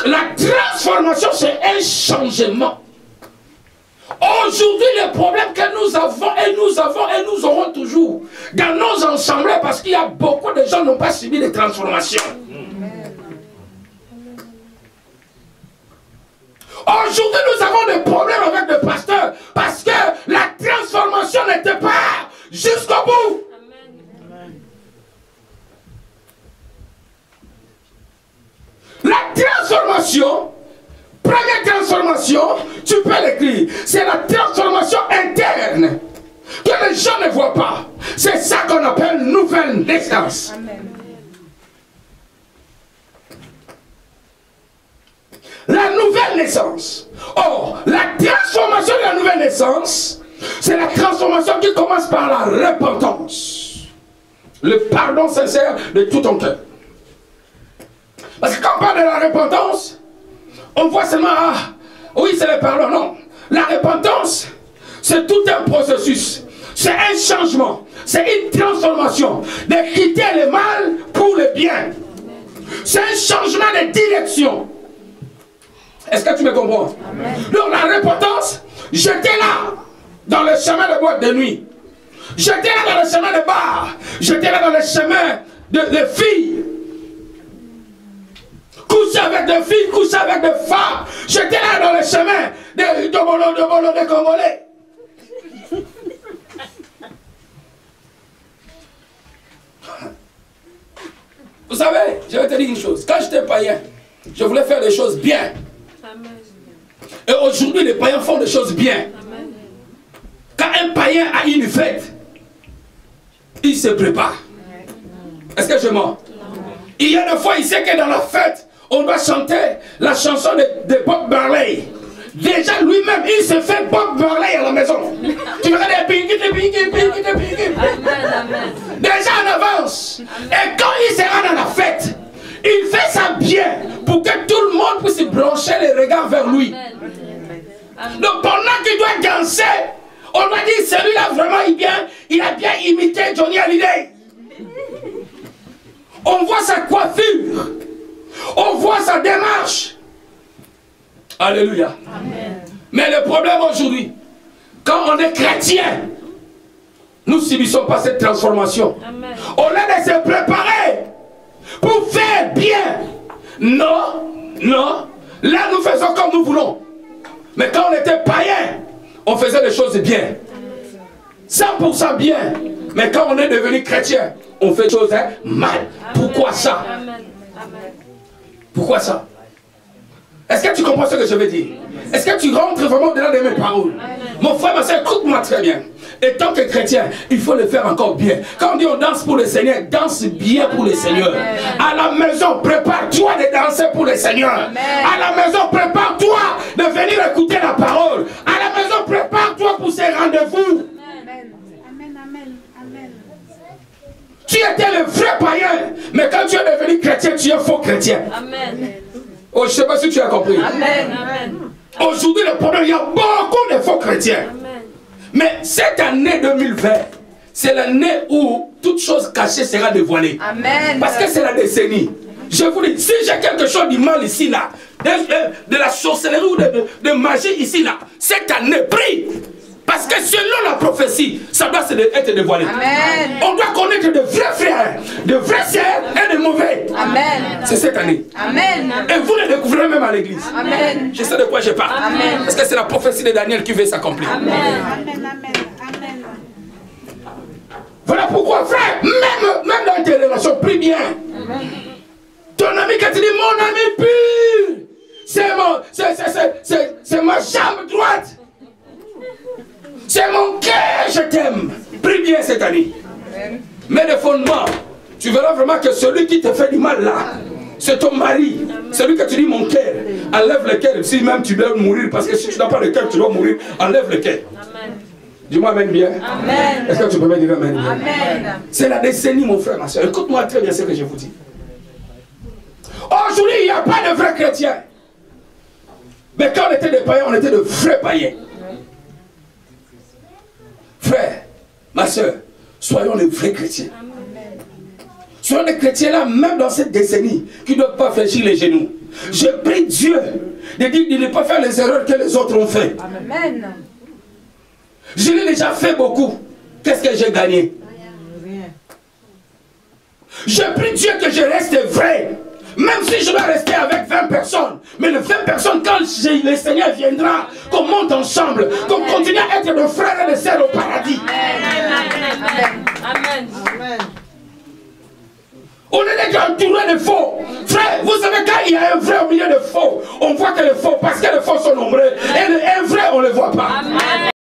La transformation, c'est un changement. Aujourd'hui, les problèmes que nous avons, et nous aurons toujours dans nos assemblées, parce qu'il y a beaucoup de gens qui n'ont pas subi de transformation. Aujourd'hui, nous avons des problèmes avec le pasteur parce que la transformation n'était pas jusqu'au bout. La transformation, première transformation, tu peux l'écrire, c'est la transformation interne que les gens ne voient pas. C'est ça qu'on appelle nouvelle naissance. Amen. La nouvelle naissance. Or, la transformation de la nouvelle naissance, c'est la transformation qui commence par la repentance. Le pardon sincère de tout ton cœur. Parce que quand on parle de la repentance, on voit seulement, ah, oui, c'est le pardon. Non. La repentance, c'est tout un processus. C'est un changement. C'est une transformation. De quitter le mal pour le bien. C'est un changement de direction. Est-ce que tu me comprends? Amen. Donc la repentance, j'étais là dans le chemin de boîte de nuit. J'étais là dans le chemin de bar. J'étais là dans le chemin de filles. Coucher avec des filles, coucher avec des femmes. J'étais là dans le chemin de Congolais. Vous savez, je vais te dire une chose. Quand j'étais païen, je voulais faire des choses bien. Et aujourd'hui, les païens font des choses bien. Quand un païen a une fête, il se prépare. Est-ce que je mens? Il y a des fois, il sait que dans la fête, on doit chanter la chanson de Bob Marley. Déjà lui-même, il se fait Bob Marley à la maison. Tu verras des pinky. Déjà en avance. Et quand il sera dans la fête, il fait ça bien pour que tout le monde puisse brancher les regards vers lui. Donc pendant qu'il doit danser, on doit dire celui-là vraiment il a bien imité Johnny Hallyday. On voit sa coiffure, on voit sa démarche. Alléluia. Amen. Mais le problème aujourd'hui, quand on est chrétien, nous ne subissons pas cette transformation. Amen. On a de se préparer pour faire bien. Non, non. Là, nous faisons comme nous voulons. Mais quand on était païen, on faisait des choses bien. 100% bien. Mais quand on est devenu chrétien, on fait des choses mal. Pourquoi ça? Pourquoi ça? Est-ce que tu comprends ce que je veux dire? Est-ce que tu rentres vraiment dedans de mes paroles? Mon frère, ma soeur, écoute-moi très bien. Et tant que chrétien, il faut le faire encore bien. Quand on dit on danse pour le Seigneur, danse bien pour le Seigneur. À la maison, prépare-toi de danser pour le Seigneur. À la maison, prépare-toi de venir écouter la parole. À la maison, prépare-toi pour ces rendez-vous. Tu étais le vrai païen, mais quand tu es devenu chrétien, tu es faux chrétien. Amen. Oh, je ne sais pas si tu as compris. Amen. Aujourd'hui, le problème, il y a beaucoup de faux chrétiens. Amen. Mais cette année 2020, c'est l'année où toute chose cachée sera dévoilée. Amen. Parce que c'est la décennie. Je vous dis, si j'ai quelque chose de mal ici, là, de la sorcellerie ou de magie ici, là, cette année, prie. Parce que selon la prophétie, ça doit être dévoilé. Amen. On doit connaître de vrais frères, de vrais sœurs et de mauvais. Amen. C'est cette année. Amen. Et vous le découvrez même à l'église. Amen. Je sais de quoi je parle. Amen. Parce que c'est la prophétie de Daniel qui veut s'accomplir. Amen. Amen. Amen. Voilà pourquoi, frère, même dans tes relations, prie bien. Amen. Ton ami, quand tu dis mon ami pur, c'est ma jambe droite. C'est mon cœur, je t'aime. Prie bien cette année. Amen. Mais le fondement, tu verras vraiment que celui qui te fait du mal là, c'est ton mari. Amen. Celui que tu dis mon cœur, enlève le cœur. Si même tu dois mourir, parce que si tu n'as pas le cœur, tu dois mourir, enlève le cœur. Dis-moi amen bien. Amen. Est-ce que tu peux me dire amen bien? Amen. C'est la décennie, mon frère, ma soeur. Écoute-moi très bien ce que je vous dis. Aujourd'hui, il n'y a pas de vrais chrétiens. Mais quand on était des païens, on était de vrais païens. Frère, ma soeur, soyons les vrais chrétiens. Amen. Soyons des chrétiens là, même dans cette décennie, qui ne doivent pas fléchir les genoux. Je prie Dieu de dire de ne pas faire les erreurs que les autres ont fait. Amen. Je l'ai déjà fait beaucoup. Qu'est-ce que j'ai gagné? Je prie Dieu que je reste vrai. Même si je dois rester avec 20 personnes. Mais les 20 personnes, quand le Seigneur viendra, qu'on monte ensemble, qu'on continue à être de frères et de sœurs au paradis. Amen. Amen. Amen. On est déjà entouré de faux. Frère, vous savez, quand il y a un vrai au milieu de faux, on voit que les faux, parce que les faux sont nombreux. Et un vrai, on ne le voit pas. Amen.